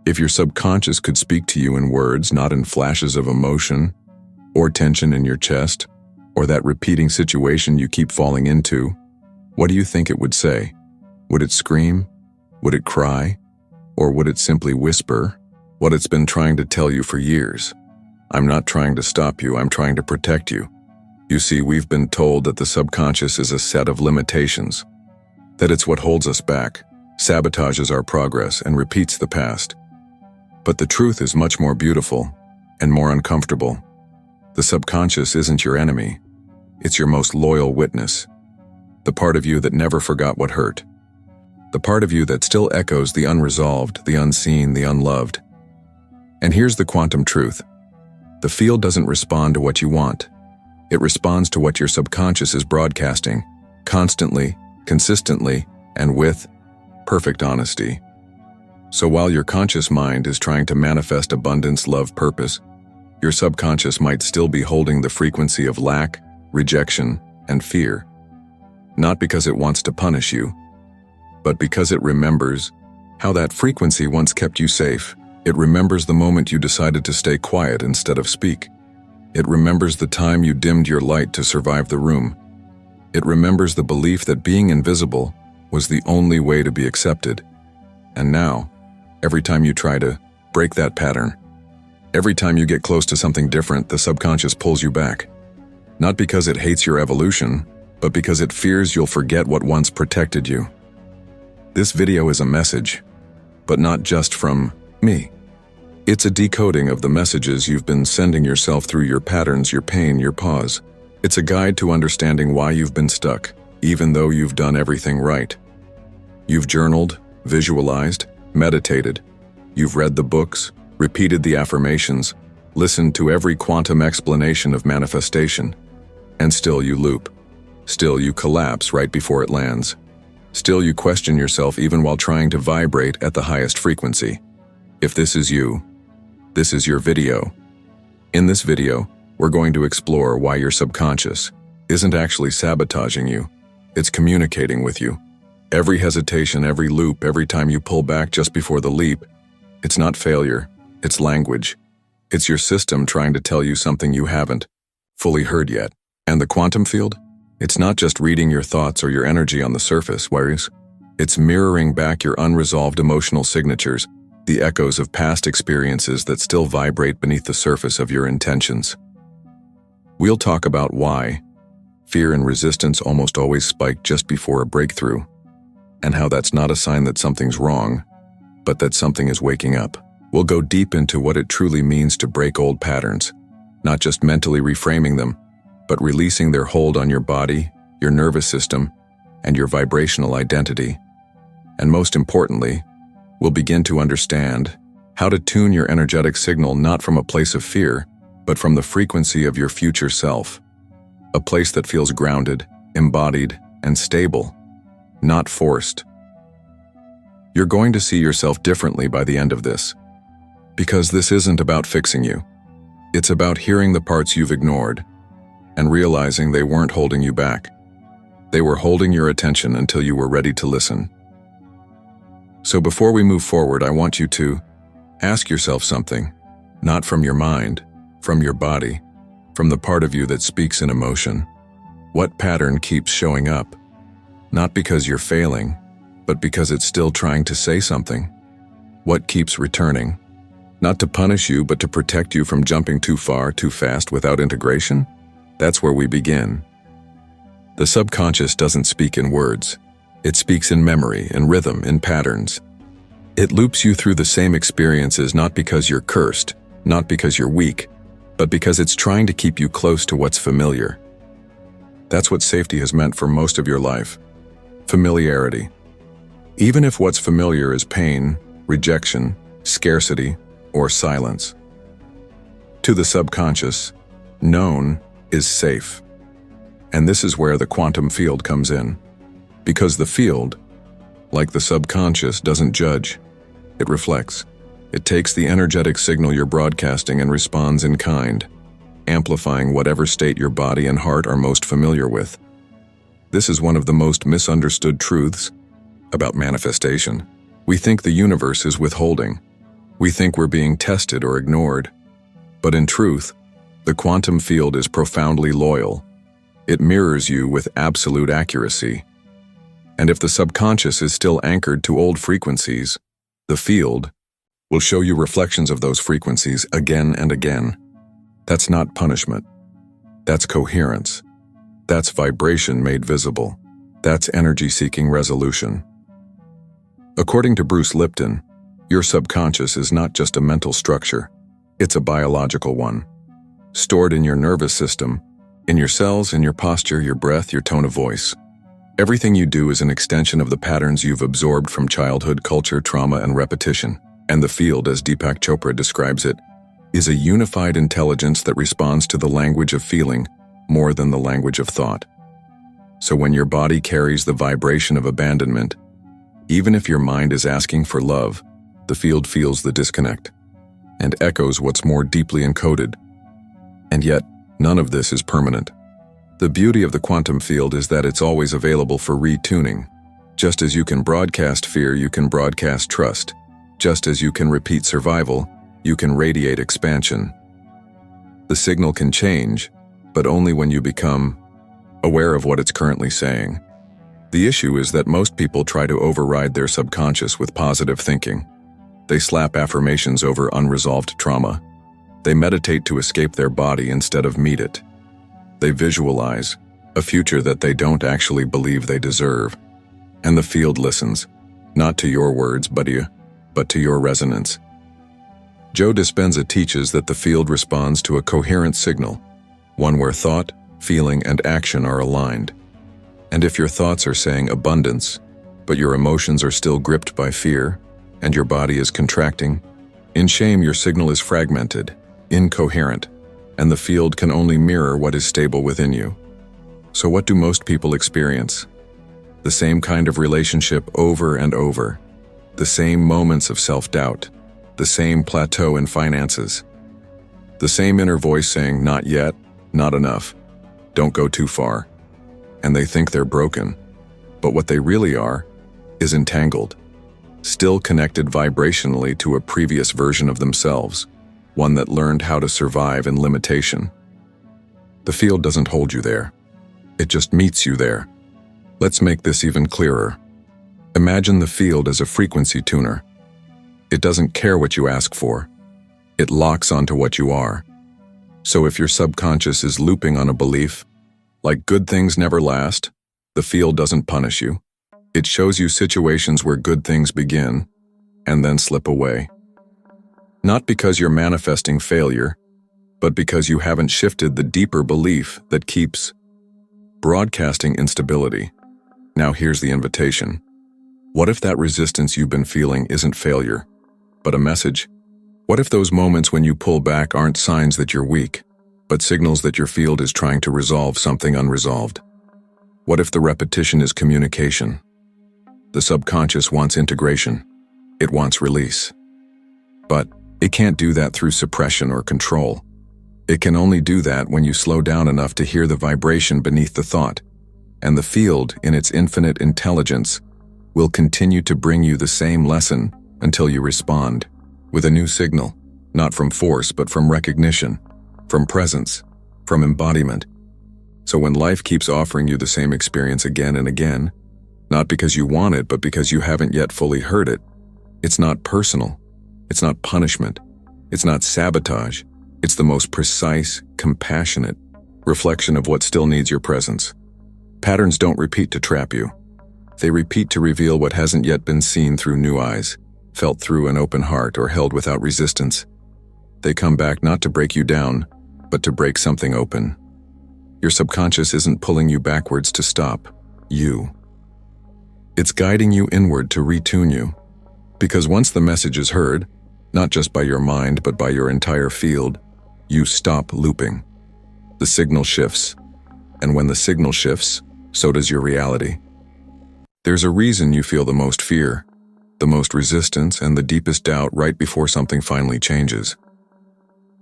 If your subconscious could speak to you in words, not in flashes of emotion, or tension in your chest, or that repeating situation you keep falling into, what do you think it would say? Would it scream? Would it cry? Or would it simply whisper what it's been trying to tell you for years? I'm not trying to stop you, I'm trying to protect you. You see, we've been told that the subconscious is a set of limitations, that it's what holds us back, sabotages our progress, and repeats the past. But the truth is much more beautiful and more uncomfortable. The subconscious isn't your enemy. It's your most loyal witness. The part of you that never forgot what hurt. The part of you that still echoes the unresolved, the unseen, the unloved. And here's the quantum truth. The field doesn't respond to what you want. It responds to what your subconscious is broadcasting, constantly, consistently, and with perfect honesty. So while your conscious mind is trying to manifest abundance, love, purpose, your subconscious might still be holding the frequency of lack, rejection, and fear. Not because it wants to punish you, but because it remembers how that frequency once kept you safe. It remembers the moment you decided to stay quiet instead of speak. It remembers the time you dimmed your light to survive the room. It remembers the belief that being invisible was the only way to be accepted. And now, every time you try to break that pattern, every time you get close to something different, the subconscious pulls you back. Not because it hates your evolution, but because it fears you'll forget what once protected you. This video is a message, but not just from me. It's a decoding of the messages you've been sending yourself through your patterns, your pain, your pause. It's a guide to understanding why you've been stuck, even though you've done everything right. You've journaled, visualized, meditated. You've read the books, repeated the affirmations, listened to every quantum explanation of manifestation. And still you loop. Still you collapse right before it lands. Still you question yourself even while trying to vibrate at the highest frequency. If this is you, this is your video. In this video, we're going to explore why your subconscious isn't actually sabotaging you. It's communicating with you. Every hesitation, every loop, every time you pull back just before the leap, it's not failure, it's language. It's your system trying to tell you something you haven't fully heard yet. And the quantum field? It's not just reading your thoughts or your energy on the surface, whereas it's mirroring back your unresolved emotional signatures, the echoes of past experiences that still vibrate beneath the surface of your intentions. We'll talk about why fear and resistance almost always spike just before a breakthrough, and how that's not a sign that something's wrong, but that something is waking up. We'll go deep into what it truly means to break old patterns, not just mentally reframing them, but releasing their hold on your body, your nervous system, and your vibrational identity. And most importantly, we'll begin to understand how to tune your energetic signal not from a place of fear, but from the frequency of your future self. A place that feels grounded, embodied, and stable, not forced. You're going to see yourself differently by the end of this. Because this isn't about fixing you. It's about hearing the parts you've ignored and realizing they weren't holding you back. They were holding your attention until you were ready to listen. So before we move forward, I want you to ask yourself something, not from your mind, from your body, from the part of you that speaks in emotion. What pattern keeps showing up? Not because you're failing, but because it's still trying to say something. What keeps returning? Not to punish you, but to protect you from jumping too far, too fast without integration? That's where we begin. The subconscious doesn't speak in words. It speaks in memory, in rhythm, in patterns. It loops you through the same experiences not because you're cursed, not because you're weak, but because it's trying to keep you close to what's familiar. That's what safety has meant for most of your life. Familiarity. Even if what's familiar is pain, rejection, scarcity, or silence. To the subconscious, known is safe. And this is where the quantum field comes in. Because the field, like the subconscious, doesn't judge. It reflects. It takes the energetic signal you're broadcasting and responds in kind, amplifying whatever state your body and heart are most familiar with. This is one of the most misunderstood truths about manifestation. We think the universe is withholding, We think we're being tested or ignored. But in truth, the quantum field is profoundly loyal. It mirrors you with absolute accuracy. And if the subconscious is still anchored to old frequencies, the field will show you reflections of those frequencies again and again. That's not punishment. That's coherence. That's vibration made visible. That's energy-seeking resolution. According to Bruce Lipton, your subconscious is not just a mental structure, it's a biological one. Stored in your nervous system, in your cells, in your posture, your breath, your tone of voice. Everything you do is an extension of the patterns you've absorbed from childhood, culture, trauma, and repetition. And the field, as Deepak Chopra describes it, is a unified intelligence that responds to the language of feeling more than the language of thought. So when your body carries the vibration of abandonment, even if your mind is asking for love, the field feels the disconnect and echoes what's more deeply encoded. And yet, none of this is permanent. The beauty of the quantum field is that it's always available for retuning. Just as you can broadcast fear, you can broadcast trust. Just as you can repeat survival, you can radiate expansion. The signal can change, but only when you become aware of what it's currently saying. The issue is that most people try to override their subconscious with positive thinking. They slap affirmations over unresolved trauma. They meditate to escape their body instead of meet it. They visualize a future that they don't actually believe they deserve. And the field listens, not to your words, but to your resonance. Joe Dispenza teaches that the field responds to a coherent signal, one where thought, feeling, and action are aligned. And if your thoughts are saying abundance, but your emotions are still gripped by fear, and your body is contracting, in shame your signal is fragmented, incoherent, and the field can only mirror what is stable within you. So what do most people experience? The same kind of relationship over and over, the same moments of self-doubt, the same plateau in finances, the same inner voice saying, not yet, not enough, don't go too far. And they think they're broken, but what they really are is entangled, still connected vibrationally to a previous version of themselves, one that learned how to survive in limitation. The field doesn't hold you there. It just meets you there. Let's make this even clearer. Imagine the field as a frequency tuner. It doesn't care what you ask for. It locks onto what you are. So if your subconscious is looping on a belief, like good things never last, the field doesn't punish you. It shows you situations where good things begin and then slip away. Not because you're manifesting failure, but because you haven't shifted the deeper belief that keeps broadcasting instability. Now here's the invitation. What if that resistance you've been feeling isn't failure, but a message? What if those moments when you pull back aren't signs that you're weak, but signals that your field is trying to resolve something unresolved? What if the repetition is communication? The subconscious wants integration. It wants release. But it can't do that through suppression or control. It can only do that when you slow down enough to hear the vibration beneath the thought, and the field, in its infinite intelligence, will continue to bring you the same lesson until you respond, with a new signal, not from force but from recognition, from presence, from embodiment. So when life keeps offering you the same experience again and again, not because you want it but because you haven't yet fully heard it, it's not personal, it's not punishment, it's not sabotage, it's the most precise, compassionate reflection of what still needs your presence. Patterns don't repeat to trap you. They repeat to reveal what hasn't yet been seen through new eyes, felt through an open heart, or held without resistance. They come back not to break you down, but to break something open. Your subconscious isn't pulling you backwards to stop you. It's guiding you inward to retune you. Because once the message is heard, not just by your mind but by your entire field, you stop looping. The signal shifts. And when the signal shifts, so does your reality. There's a reason you feel the most fear, the most resistance, and the deepest doubt right before something finally changes.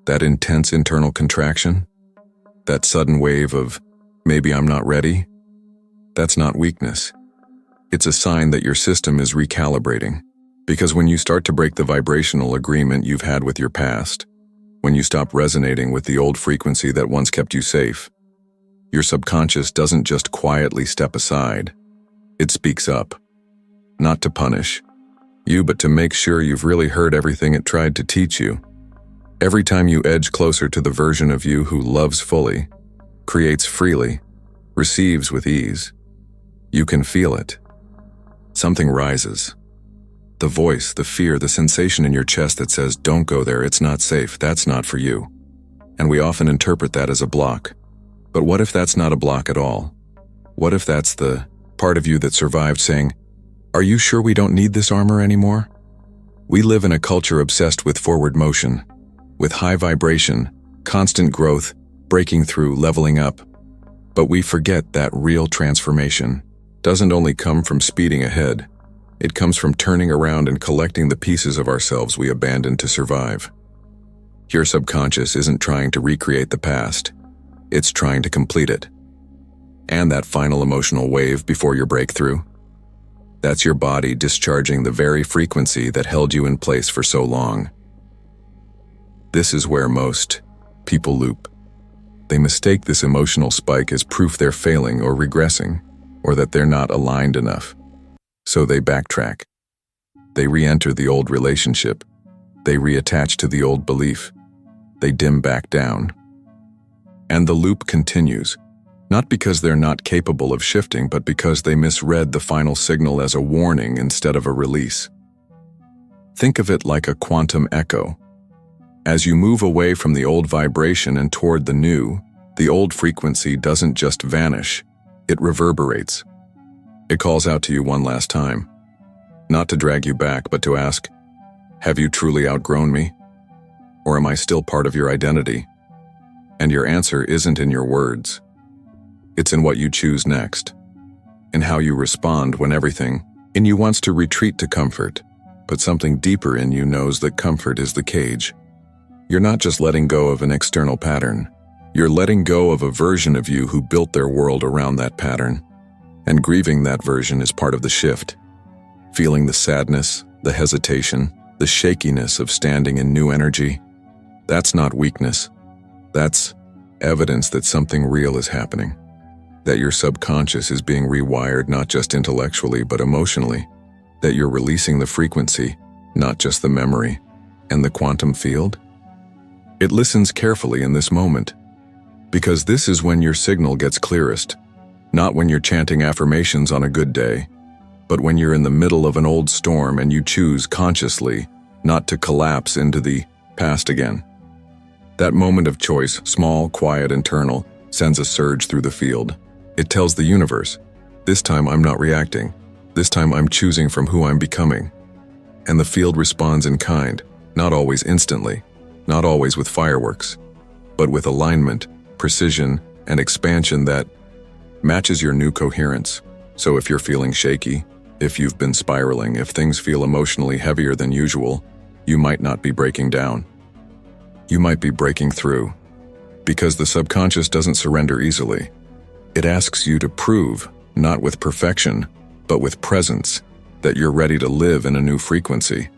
That intense internal contraction, that sudden wave of, maybe I'm not ready, that's not weakness. It's a sign that your system is recalibrating. Because when you start to break the vibrational agreement you've had with your past, when you stop resonating with the old frequency that once kept you safe, your subconscious doesn't just quietly step aside. It speaks up. Not to punish you, but to make sure you've really heard everything it tried to teach you. Every time you edge closer to the version of you who loves fully, creates freely, receives with ease, you can feel it. Something rises. The voice, the fear, the sensation in your chest that says, "Don't go there, it's not safe, that's not for you." And we often interpret that as a block. But what if that's not a block at all? What if that's the part of you that survived saying, "Are you sure we don't need this armor anymore?" We live in a culture obsessed with forward motion, with high vibration, constant growth, breaking through, leveling up. But we forget that real transformation doesn't only come from speeding ahead. It comes from turning around and collecting the pieces of ourselves we abandoned to survive. Your subconscious isn't trying to recreate the past. It's trying to complete it. And that final emotional wave before your breakthrough? That's your body discharging the very frequency that held you in place for so long. This is where most people loop. They mistake this emotional spike as proof they're failing or regressing, or that they're not aligned enough. So they backtrack. They re-enter the old relationship. They reattach to the old belief. They dim back down. And the loop continues, not because they're not capable of shifting, but because they misread the final signal as a warning instead of a release. Think of it like a quantum echo. As you move away from the old vibration and toward the new, the old frequency doesn't just vanish, it reverberates. It calls out to you one last time, not to drag you back, but to ask, "Have you truly outgrown me? Or am I still part of your identity?" And your answer isn't in your words. It's in what you choose next, in how you respond when everything in you wants to retreat to comfort, but something deeper in you knows that comfort is the cage. You're not just letting go of an external pattern. You're letting go of a version of you who built their world around that pattern. And grieving that version is part of the shift. Feeling the sadness, the hesitation, the shakiness of standing in new energy. That's not weakness. That's evidence that something real is happening. That your subconscious is being rewired not just intellectually but emotionally. That you're releasing the frequency, not just the memory. And the quantum field? It listens carefully in this moment. Because this is when your signal gets clearest. Not when you're chanting affirmations on a good day, but when you're in the middle of an old storm and you choose consciously not to collapse into the past again. That moment of choice, small, quiet, internal, sends a surge through the field. It tells the universe, this time I'm not reacting. This time I'm choosing from who I'm becoming. And the field responds in kind, not always instantly, not always with fireworks, but with alignment, precision, and expansion that matches your new coherence. So if you're feeling shaky, if you've been spiraling, if things feel emotionally heavier than usual, you might not be breaking down. You might be breaking through. Because the subconscious doesn't surrender easily. It asks you to prove, not with perfection, but with presence, that you're ready to live in a new frequency.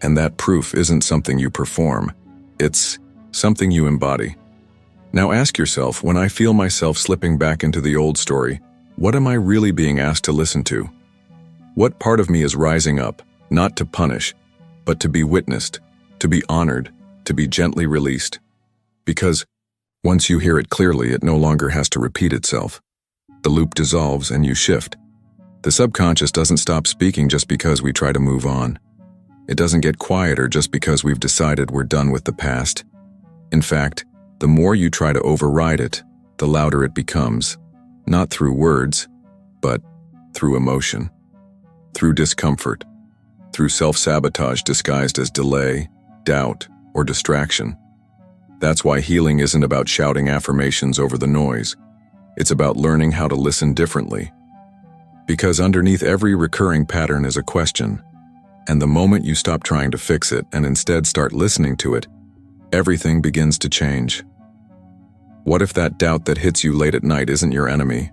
And that proof isn't something you perform. It's something you embody. Now ask yourself, when I feel myself slipping back into the old story, what am I really being asked to listen to? What part of me is rising up, not to punish, but to be witnessed, to be honored, to be gently released? Because once you hear it clearly, it no longer has to repeat itself. The loop dissolves and you shift. The subconscious doesn't stop speaking just because we try to move on. It doesn't get quieter just because we've decided we're done with the past. In fact, the more you try to override it, the louder it becomes, not through words, but through emotion, through discomfort, through self-sabotage disguised as delay, doubt, or distraction. That's why healing isn't about shouting affirmations over the noise. It's about learning how to listen differently. Because underneath every recurring pattern is a question, and the moment you stop trying to fix it and instead start listening to it, everything begins to change. What if that doubt that hits you late at night isn't your enemy,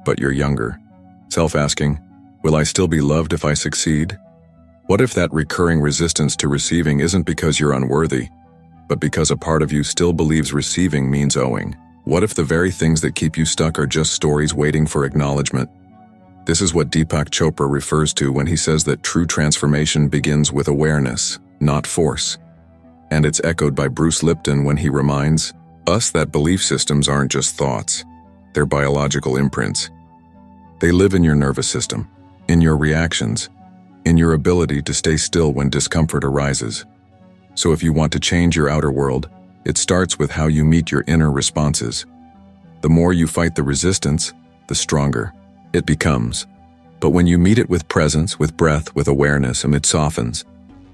but your younger self asking, will I still be loved if I succeed? What if that recurring resistance to receiving isn't because you're unworthy, but because a part of you still believes receiving means owing? What if the very things that keep you stuck are just stories waiting for acknowledgement? This is what Deepak Chopra refers to when he says that true transformation begins with awareness, not force. And it's echoed by Bruce Lipton when he reminds us that belief systems aren't just thoughts, they're biological imprints. They live in your nervous system, in your reactions, in your ability to stay still when discomfort arises. So if you want to change your outer world, it starts with how you meet your inner responses. The more you fight the resistance, the stronger it becomes. But when you meet it with presence, with breath, with awareness, and it softens.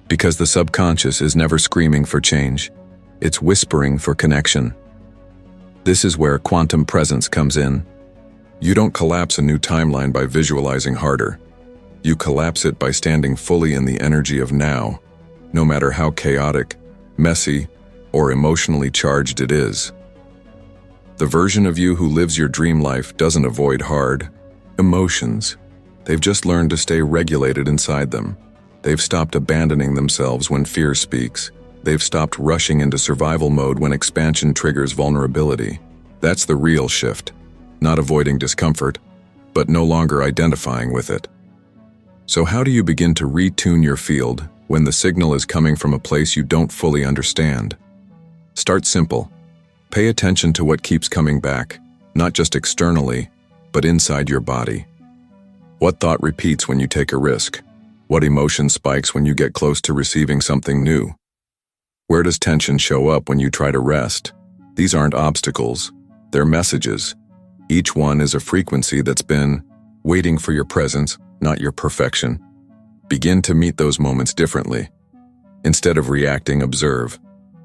Because the subconscious is never screaming for change. It's whispering for connection. This is where quantum presence comes in. You don't collapse a new timeline by visualizing harder. You collapse it by standing fully in the energy of now, no matter how chaotic, messy, or emotionally charged it is. The version of you who lives your dream life doesn't avoid hard emotions. They've just learned to stay regulated inside them. They've stopped abandoning themselves when fear speaks. They've stopped rushing into survival mode when expansion triggers vulnerability. That's the real shift. Not avoiding discomfort, but no longer identifying with it. So how do you begin to retune your field when the signal is coming from a place you don't fully understand? Start simple. Pay attention to what keeps coming back, not just externally, but inside your body. What thought repeats when you take a risk? What emotion spikes when you get close to receiving something new? Where does tension show up when you try to rest? These aren't obstacles, they're messages. Each one is a frequency that's been waiting for your presence, not your perfection. Begin to meet those moments differently. Instead of reacting, observe.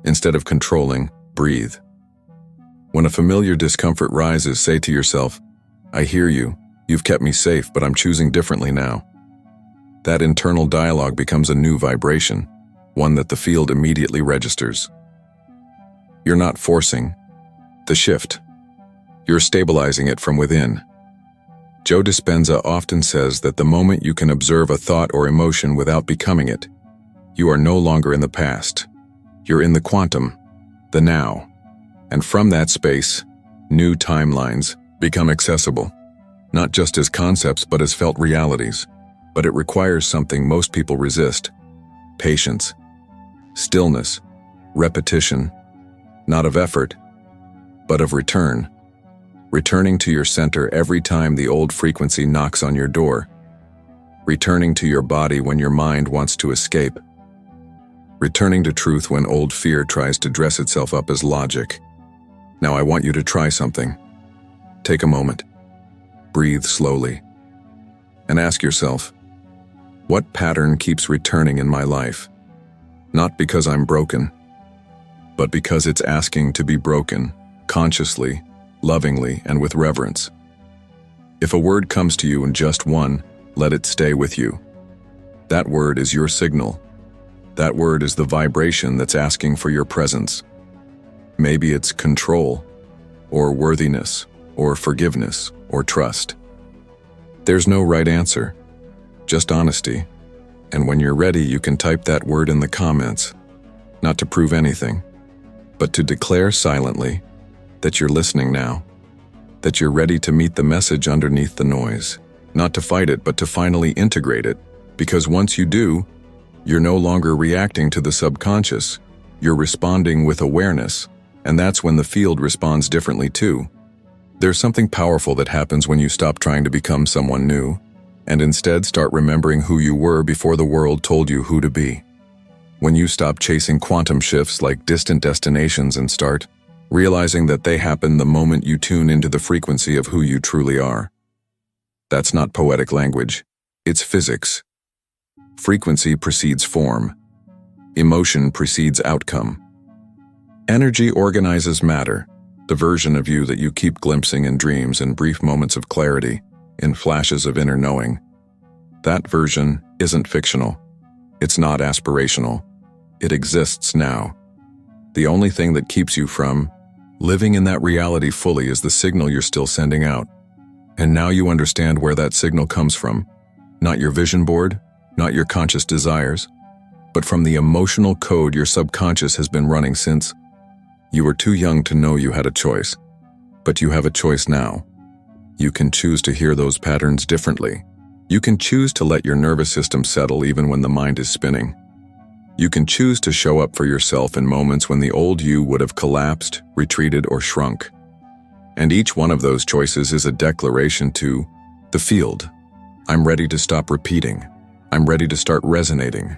Instead of controlling, breathe. When a familiar discomfort rises, say to yourself, I hear you. You've kept me safe, but I'm choosing differently now. That internal dialogue becomes a new vibration, one that the field immediately registers. You're not forcing the shift. You're stabilizing it from within. Joe Dispenza often says that the moment you can observe a thought or emotion without becoming it, you are no longer in the past. You're in the quantum, the now. And from that space, new timelines become accessible, not just as concepts but as felt realities. But it requires something most people resist: patience, stillness, repetition, not of effort, but of return. Returning to your center every time the old frequency knocks on your door. Returning to your body when your mind wants to escape. Returning to truth when old fear tries to dress itself up as logic. Now I want you to try something. Take a moment. Breathe slowly. And ask yourself, what pattern keeps returning in my life? Not because I'm broken, but because it's asking to be broken, consciously, lovingly, and with reverence. If a word comes to you in just one, let it stay with you. That word is your signal. That word is the vibration that's asking for your presence. Maybe it's control, or worthiness, or forgiveness, or trust. There's no right answer, just honesty. And when you're ready, you can type that word in the comments, not to prove anything, but to declare silently that you're listening now, that you're ready to meet the message underneath the noise, not to fight it, but to finally integrate it. Because once you do, you're no longer reacting to the subconscious, you're responding with awareness, and that's when the field responds differently too. There's something powerful that happens when you stop trying to become someone new, and instead start remembering who you were before the world told you who to be. When you stop chasing quantum shifts like distant destinations and start realizing that they happen the moment you tune into the frequency of who you truly are. That's not poetic language, it's physics. Frequency precedes form. Emotion precedes outcome. Energy organizes matter, the version of you that you keep glimpsing in dreams and brief moments of clarity, in flashes of inner knowing. That version isn't fictional. It's not aspirational. It exists now. The only thing that keeps you from living in that reality fully is the signal you're still sending out. And now you understand where that signal comes from. Not your vision board, not your conscious desires, but from the emotional code your subconscious has been running since. You were too young to know you had a choice, but you have a choice now. You can choose to hear those patterns differently. You can choose to let your nervous system settle even when the mind is spinning. You can choose to show up for yourself in moments when the old you would have collapsed, retreated, or shrunk. And each one of those choices is a declaration to the field. I'm ready to stop repeating. I'm ready to start resonating.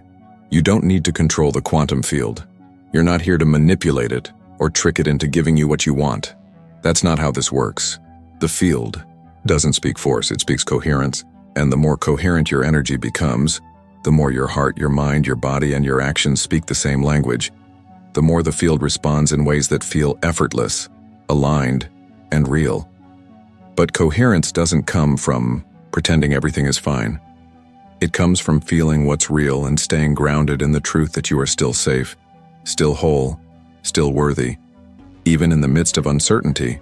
You don't need to control the quantum field. You're not here to manipulate it or trick it into giving you what you want. That's not how this works. The field doesn't speak force, it speaks coherence. And the more coherent your energy becomes, the more your heart, your mind, your body, and your actions speak the same language, the more the field responds in ways that feel effortless, aligned, and real. But coherence doesn't come from pretending everything is fine. It comes from feeling what's real and staying grounded in the truth that you are still safe, still whole, still worthy, even in the midst of uncertainty.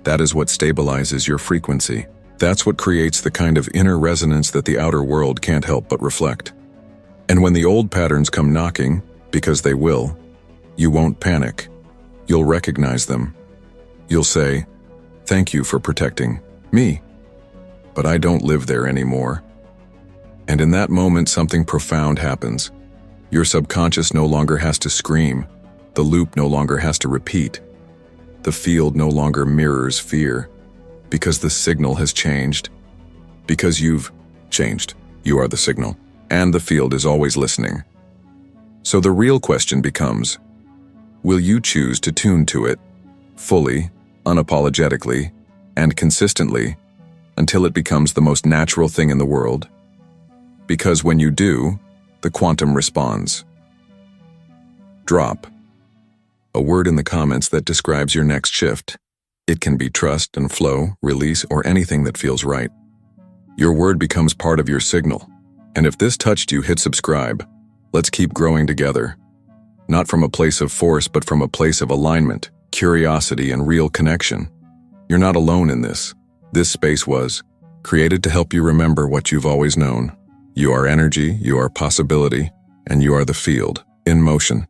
That is what stabilizes your frequency. That's what creates the kind of inner resonance that the outer world can't help but reflect. And when the old patterns come knocking, because they will, you won't panic. You'll recognize them. You'll say, "Thank you for protecting me, but I don't live there anymore." And in that moment, something profound happens. Your subconscious no longer has to scream. The loop no longer has to repeat. The field no longer mirrors fear. Because the signal has changed. Because you've changed. You are the signal. And the field is always listening. So the real question becomes, will you choose to tune to it, fully, unapologetically, and consistently, until it becomes the most natural thing in the world? Because when you do, the quantum responds. Drop a word in the comments that describes your next shift. It can be trust and flow, release, or anything that feels right. Your word becomes part of your signal. And if this touched you, hit subscribe. Let's keep growing together. Not from a place of force, but from a place of alignment, curiosity, and real connection. You're not alone in this. This space was created to help you remember what you've always known. You are energy, you are possibility, and you are the field, in motion.